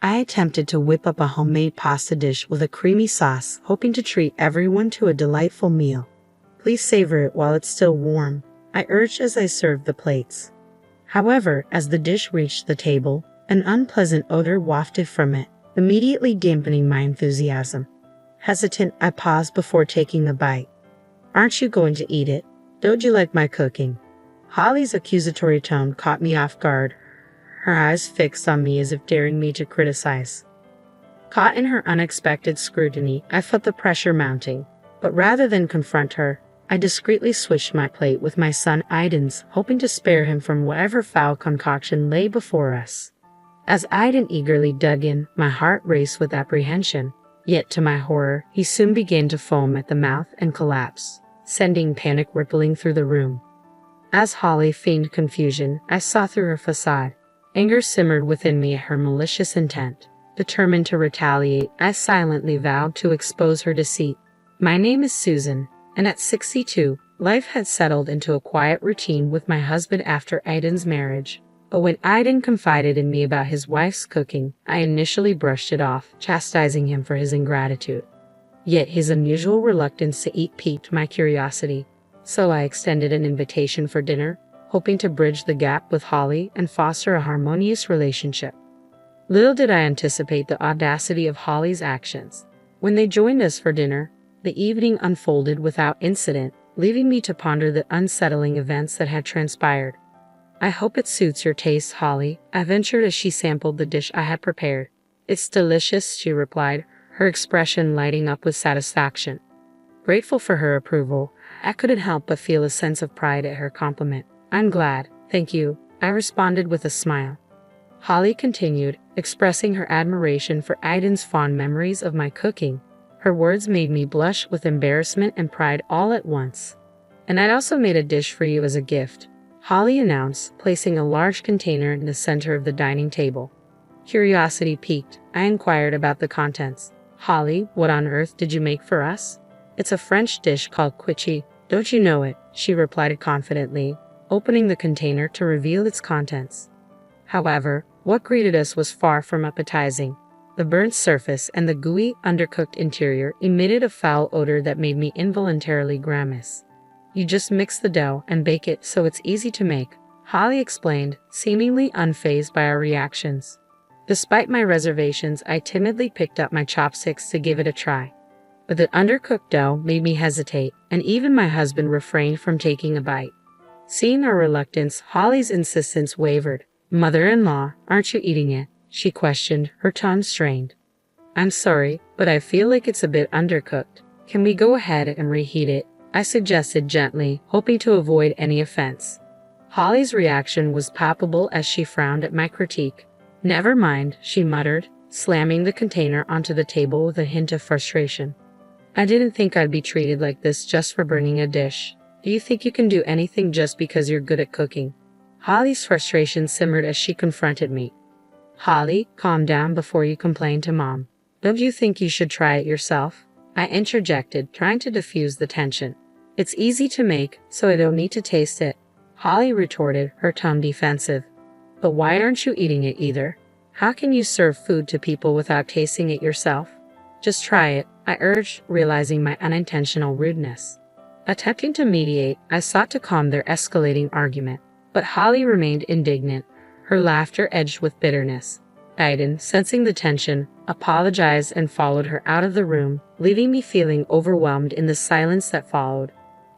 I attempted to whip up a homemade pasta dish with a creamy sauce, hoping to treat everyone to a delightful meal. Please savor it while it's still warm, I urged as I served the plates. However, as the dish reached the table, an unpleasant odor wafted from it, immediately dampening my enthusiasm. Hesitant, I paused before taking a bite. Aren't you going to eat it? Don't you like my cooking? Holly's accusatory tone caught me off guard, her eyes fixed on me as if daring me to criticize. Caught in her unexpected scrutiny, I felt the pressure mounting, but rather than confront her, I discreetly switched my plate with my son Aiden's, hoping to spare him from whatever foul concoction lay before us. As Aiden eagerly dug in, my heart raced with apprehension. Yet to my horror, he soon began to foam at the mouth and collapse, sending panic rippling through the room. As Holly feigned confusion, I saw through her facade. Anger simmered within me at her malicious intent. Determined to retaliate, I silently vowed to expose her deceit. My name is Susan, and at 62, life had settled into a quiet routine with my husband after Aiden's marriage. But when Aiden confided in me about his wife's cooking, I initially brushed it off, chastising him for his ingratitude. Yet his unusual reluctance to eat piqued my curiosity, so I extended an invitation for dinner, hoping to bridge the gap with Holly and foster a harmonious relationship. Little did I anticipate the audacity of Holly's actions. When they joined us for dinner, the evening unfolded without incident, leaving me to ponder the unsettling events that had transpired. I hope it suits your taste, Holly, I ventured as she sampled the dish I had prepared. It's delicious, she replied, her expression lighting up with satisfaction. Grateful for her approval, I couldn't help but feel a sense of pride at her compliment. I'm glad, thank you, I responded with a smile. Holly continued, expressing her admiration for Aiden's fond memories of my cooking. Her words made me blush with embarrassment and pride all at once. And I'd also made a dish for you as a gift, Holly announced, placing a large container in the center of the dining table. Curiosity piqued, I inquired about the contents. Holly, what on earth did you make for us? It's a French dish called quiche. Don't you know it? She replied confidently, opening the container to reveal its contents. However, what greeted us was far from appetizing. The burnt surface and the gooey, undercooked interior emitted a foul odor that made me involuntarily grimace. You just mix the dough and bake it so it's easy to make, Holly explained, seemingly unfazed by our reactions. Despite my reservations, I timidly picked up my chopsticks to give it a try. But the undercooked dough made me hesitate, and even my husband refrained from taking a bite. Seeing our reluctance, Holly's insistence wavered. Mother-in-law, aren't you eating it? She questioned, her tone strained. I'm sorry, but I feel like it's a bit undercooked. Can we go ahead and reheat it? I suggested gently, hoping to avoid any offense. Holly's reaction was palpable as she frowned at my critique. Never mind, she muttered, slamming the container onto the table with a hint of frustration. I didn't think I'd be treated like this just for burning a dish. Do you think you can do anything just because you're good at cooking? Holly's frustration simmered as she confronted me. Holly, calm down before you complain to Mom. Don't you think you should try it yourself? I interjected, trying to diffuse the tension. It's easy to make, so I don't need to taste it, Holly retorted, her tone defensive. But why aren't you eating it either? How can you serve food to people without tasting it yourself? Just try it, I urged, realizing my unintentional rudeness. Attempting to mediate, I sought to calm their escalating argument, but Holly remained indignant, her laughter edged with bitterness. Aiden, sensing the tension, apologized and followed her out of the room, leaving me feeling overwhelmed in the silence that followed.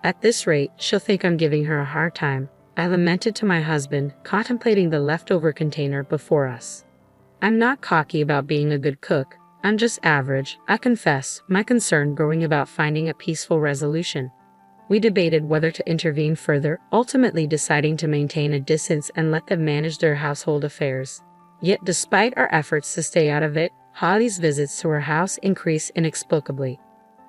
At this rate, she'll think I'm giving her a hard time, I lamented to my husband, contemplating the leftover container before us. I'm not cocky about being a good cook, I'm just average, I confess, my concern growing about finding a peaceful resolution. We debated whether to intervene further, ultimately deciding to maintain a distance and let them manage their household affairs. Yet despite our efforts to stay out of it, Holly's visits to her house increased inexplicably.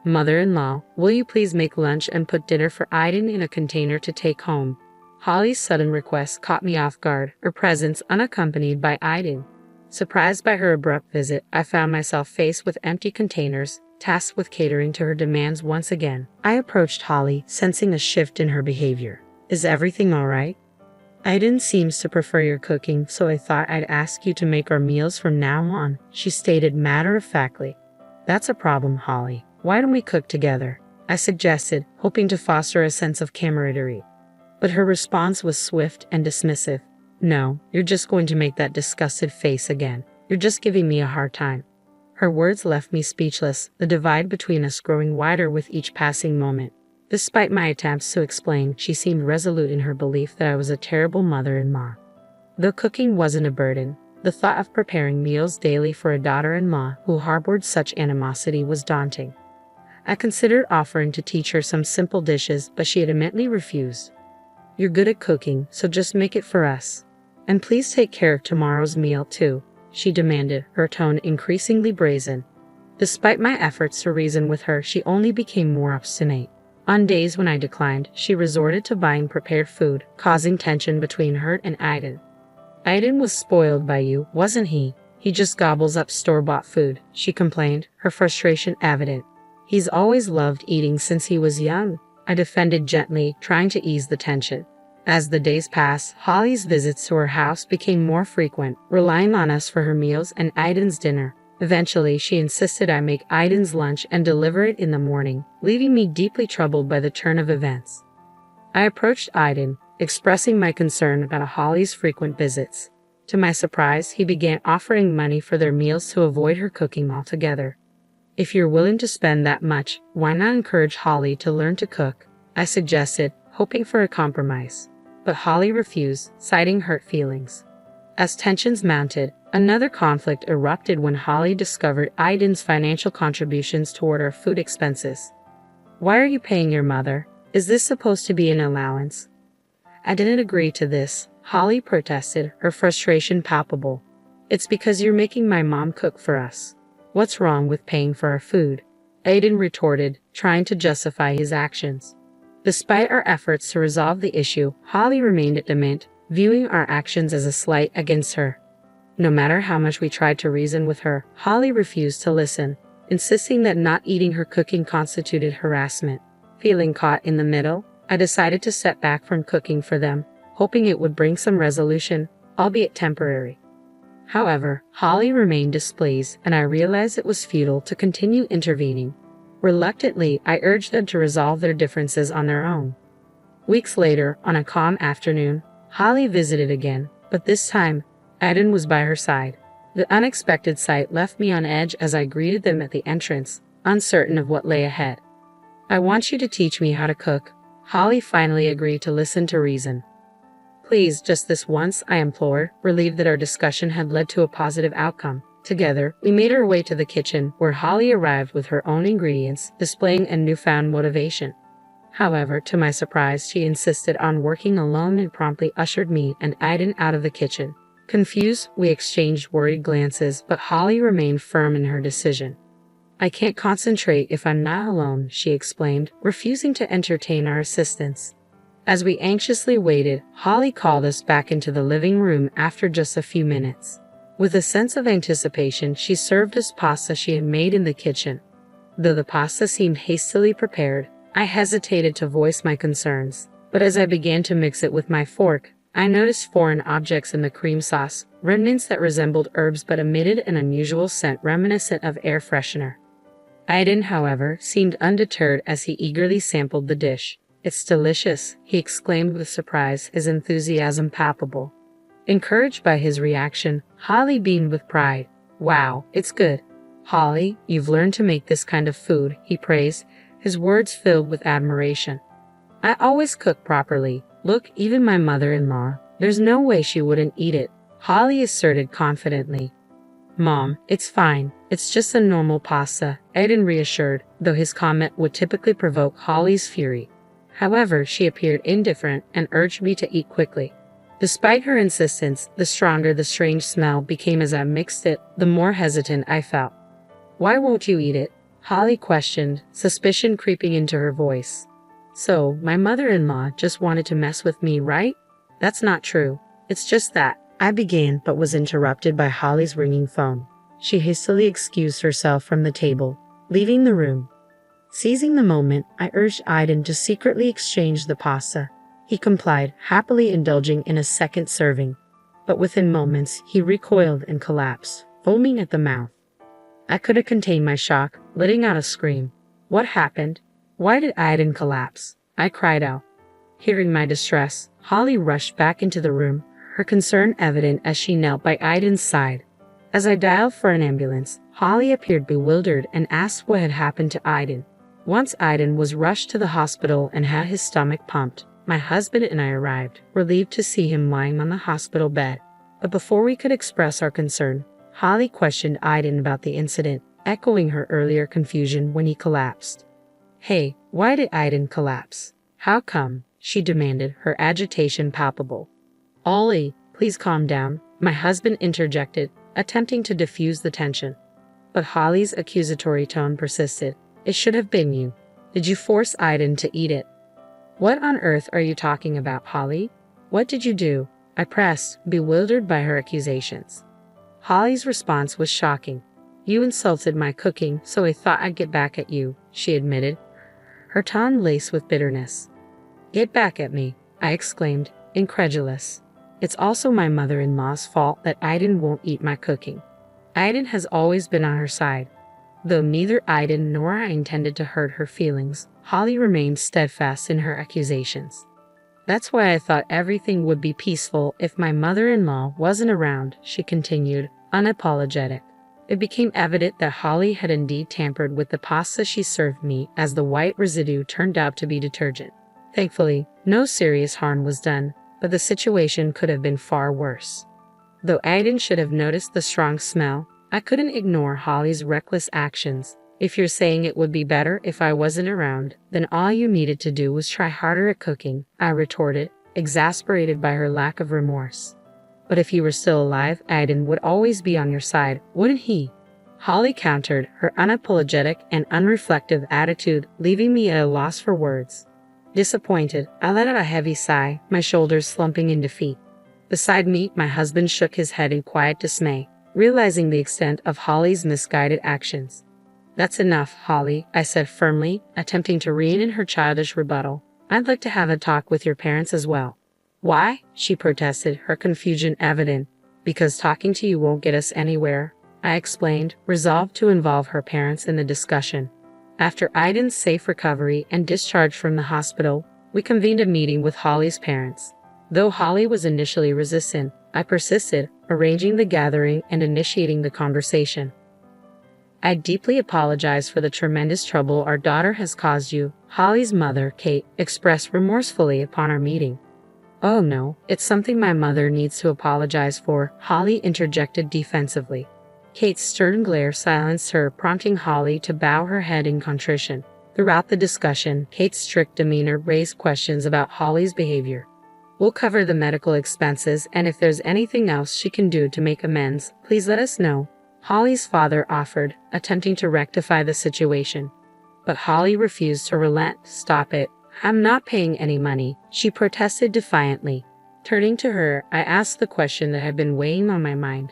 Mother-in-law, will you please make lunch and put dinner for Aiden in a container to take home? Holly's sudden request caught me off guard, her presence unaccompanied by Aiden. Surprised by her abrupt visit, I found myself faced with empty containers, tasked with catering to her demands once again. I approached Holly, sensing a shift in her behavior. Is everything all right? Aiden seems to prefer your cooking, so I thought I'd ask you to make our meals from now on, she stated matter-of-factly. That's a problem, Holly. Why don't we cook together? I suggested, hoping to foster a sense of camaraderie. But her response was swift and dismissive. No, you're just going to make that disgusted face again. You're just giving me a hard time. Her words left me speechless, the divide between us growing wider with each passing moment. Despite my attempts to explain, she seemed resolute in her belief that I was a terrible mother-in-law. Though cooking wasn't a burden, the thought of preparing meals daily for a daughter-in-law who harbored such animosity was daunting. I considered offering to teach her some simple dishes, but she adamantly refused. You're good at cooking, so just make it for us. And please take care of tomorrow's meal too, she demanded, her tone increasingly brazen. Despite my efforts to reason with her, she only became more obstinate. On days when I declined, she resorted to buying prepared food, causing tension between her and Aiden. Aiden was spoiled by you, wasn't he? He just gobbles up store-bought food, she complained, her frustration evident. He's always loved eating since he was young, I defended gently, trying to ease the tension. As the days passed, Holly's visits to her house became more frequent, relying on us for her meals and Aiden's dinner. Eventually, she insisted I make Aiden's lunch and deliver it in the morning, leaving me deeply troubled by the turn of events. I approached Aiden, expressing my concern about Holly's frequent visits. To my surprise, he began offering money for their meals to avoid her cooking altogether. If you're willing to spend that much, why not encourage Holly to learn to cook? I suggested, hoping for a compromise. But Holly refused, citing hurt feelings. As tensions mounted, another conflict erupted when Holly discovered Aiden's financial contributions toward our food expenses. Why are you paying your mother? Is this supposed to be an allowance? I didn't agree to this, Holly protested, her frustration palpable. It's because you're making my mom cook for us. What's wrong with paying for our food? Aiden retorted, trying to justify his actions. Despite our efforts to resolve the issue, Holly remained adamant, viewing our actions as a slight against her. No matter how much we tried to reason with her, Holly refused to listen, insisting that not eating her cooking constituted harassment. Feeling caught in the middle, I decided to step back from cooking for them, hoping it would bring some resolution, albeit temporary. However, Holly remained displeased, and I realized it was futile to continue intervening. Reluctantly, I urged them to resolve their differences on their own. Weeks later, on a calm afternoon, Holly visited again, but this time, Aiden was by her side. The unexpected sight left me on edge as I greeted them at the entrance, uncertain of what lay ahead. I want you to teach me how to cook. Holly finally agreed to listen to reason. Please, just this once, I implored, relieved that our discussion had led to a positive outcome. Together, we made our way to the kitchen, where Holly arrived with her own ingredients, displaying a newfound motivation. However, to my surprise, she insisted on working alone and promptly ushered me and Aiden out of the kitchen. Confused, we exchanged worried glances, but Holly remained firm in her decision. I can't concentrate if I'm not alone, she explained, refusing to entertain our assistance. As we anxiously waited, Holly called us back into the living room after just a few minutes. With a sense of anticipation, she served us pasta she had made in the kitchen. Though the pasta seemed hastily prepared, I hesitated to voice my concerns. But as I began to mix it with my fork, I noticed foreign objects in the cream sauce, remnants that resembled herbs but emitted an unusual scent reminiscent of air freshener. Aiden, however, seemed undeterred as he eagerly sampled the dish. It's delicious, he exclaimed with surprise, his enthusiasm palpable. Encouraged by his reaction, Holly beamed with pride. Wow, it's good. Holly, you've learned to make this kind of food, he praised, his words filled with admiration. I always cook properly. Look, even my mother-in-law. There's no way she wouldn't eat it, Holly asserted confidently. Mom, it's fine. It's just a normal pasta, Aiden reassured, though his comment would typically provoke Holly's fury. However, she appeared indifferent and urged me to eat quickly. Despite her insistence, the stronger the strange smell became as I mixed it, the more hesitant I felt. Why won't you eat it? Holly questioned, suspicion creeping into her voice. So, my mother-in-law just wanted to mess with me, right? That's not true. It's just that. I began, but was interrupted by Holly's ringing phone. She hastily excused herself from the table, leaving the room. Seizing the moment, I urged Aiden to secretly exchange the pasta. He complied, happily indulging in a second serving. But within moments, he recoiled and collapsed, foaming at the mouth. I couldn't contain my shock, letting out a scream. What happened? Why did Aiden collapse? I cried out. Hearing my distress, Holly rushed back into the room, her concern evident as she knelt by Aiden's side. As I dialed for an ambulance, Holly appeared bewildered and asked what had happened to Aiden. Once Aiden was rushed to the hospital and had his stomach pumped, my husband and I arrived, relieved to see him lying on the hospital bed. But before we could express our concern, Holly questioned Aiden about the incident, echoing her earlier confusion when he collapsed. Hey, why did Aiden collapse? How come? She demanded, her agitation palpable. Ollie, please calm down, my husband interjected, attempting to diffuse the tension. But Holly's accusatory tone persisted. It should have been you. Did you force Aiden to eat it? What on earth are you talking about, Holly? What did you do? I pressed, bewildered by her accusations. Holly's response was shocking. You insulted my cooking, so I thought I'd get back at you, she admitted, her tone laced with bitterness. Get back at me, I exclaimed, incredulous. It's also my mother-in-law's fault that Aiden won't eat my cooking. Aiden has always been on her side. Though neither Aiden nor I intended to hurt her feelings, Holly remained steadfast in her accusations. That's why I thought everything would be peaceful if my mother-in-law wasn't around, she continued, unapologetic. It became evident that Holly had indeed tampered with the pasta she served me, as the white residue turned out to be detergent. Thankfully, no serious harm was done, but the situation could have been far worse. Though Aiden should have noticed the strong smell, I couldn't ignore Holly's reckless actions. If you're saying it would be better if I wasn't around, then all you needed to do was try harder at cooking, I retorted, exasperated by her lack of remorse. But if you were still alive, Aiden would always be on your side, wouldn't he? Holly countered, her unapologetic and unreflective attitude leaving me at a loss for words. Disappointed, I let out a heavy sigh, my shoulders slumping in defeat. Beside me, my husband shook his head in quiet dismay, realizing the extent of Holly's misguided actions. That's enough, Holly, I said firmly, attempting to rein in her childish rebuttal. I'd like to have a talk with your parents as well. Why? She protested, her confusion evident. Because talking to you won't get us anywhere, I explained, resolved to involve her parents in the discussion. After Aiden's safe recovery and discharge from the hospital, we convened a meeting with Holly's parents. Though Holly was initially resistant, I persisted, arranging the gathering and initiating the conversation. I deeply apologize for the tremendous trouble our daughter has caused you, Holly's mother, Kate, expressed remorsefully upon our meeting. Oh no, it's something my mother needs to apologize for, Holly interjected defensively. Kate's stern glare silenced her, prompting Holly to bow her head in contrition. Throughout the discussion, Kate's strict demeanor raised questions about Holly's behavior. We'll cover the medical expenses, and if there's anything else she can do to make amends, please let us know, Holly's father offered, attempting to rectify the situation. But Holly refused to relent. Stop it. I'm not paying any money, she protested defiantly. Turning to her, I asked the question that had been weighing on my mind.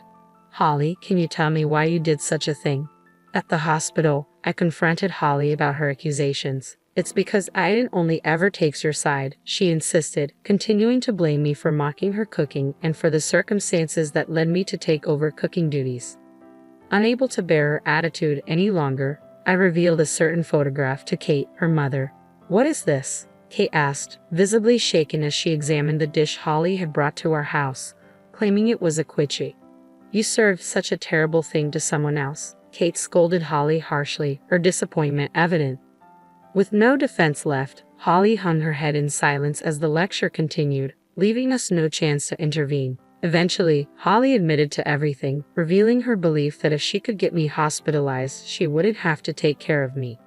Holly, can you tell me why you did such a thing? At the hospital, I confronted Holly about her accusations. It's because Aiden only ever takes your side, she insisted, continuing to blame me for mocking her cooking and for the circumstances that led me to take over cooking duties. Unable to bear her attitude any longer, I revealed a certain photograph to Kate, her mother. What is this? Kate asked, visibly shaken as she examined the dish Holly had brought to our house, claiming it was a quiche. You served such a terrible thing to someone else, Kate scolded Holly harshly, her disappointment evident. With no defense left, Holly hung her head in silence as the lecture continued, leaving us no chance to intervene. Eventually, Holly admitted to everything, revealing her belief that if she could get me hospitalized, she wouldn't have to take care of me.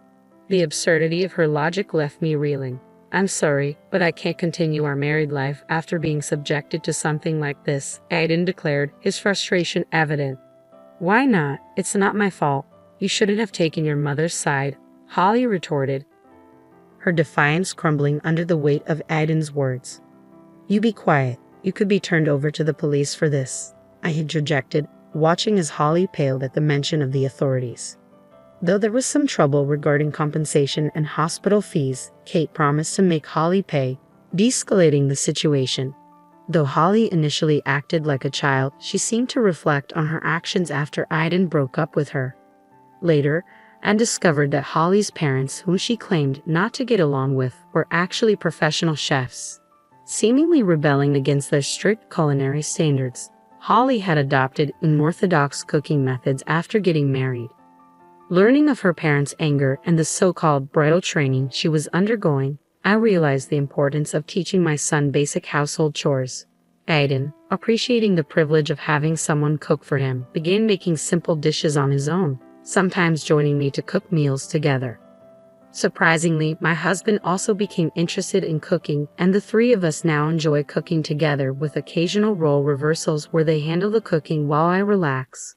The absurdity of her logic left me reeling. I'm sorry, but I can't continue our married life after being subjected to something like this, Aiden declared, his frustration evident. Why not? It's not my fault. You shouldn't have taken your mother's side, Holly retorted, her defiance crumbling under the weight of Aiden's words. You be quiet. You could be turned over to the police for this, I interjected, watching as Holly paled at the mention of the authorities. Though there was some trouble regarding compensation and hospital fees, Kate promised to make Holly pay, de-escalating the situation. Though Holly initially acted like a child, she seemed to reflect on her actions after Aiden broke up with her. Later, Anne discovered that Holly's parents, whom she claimed not to get along with, were actually professional chefs. Seemingly rebelling against their strict culinary standards, Holly had adopted unorthodox cooking methods after getting married. Learning of her parents' anger and the so-called bridal training she was undergoing, I realized the importance of teaching my son basic household chores. Aiden, appreciating the privilege of having someone cook for him, began making simple dishes on his own, sometimes joining me to cook meals together. Surprisingly, my husband also became interested in cooking, and the three of us now enjoy cooking together with occasional role reversals where they handle the cooking while I relax.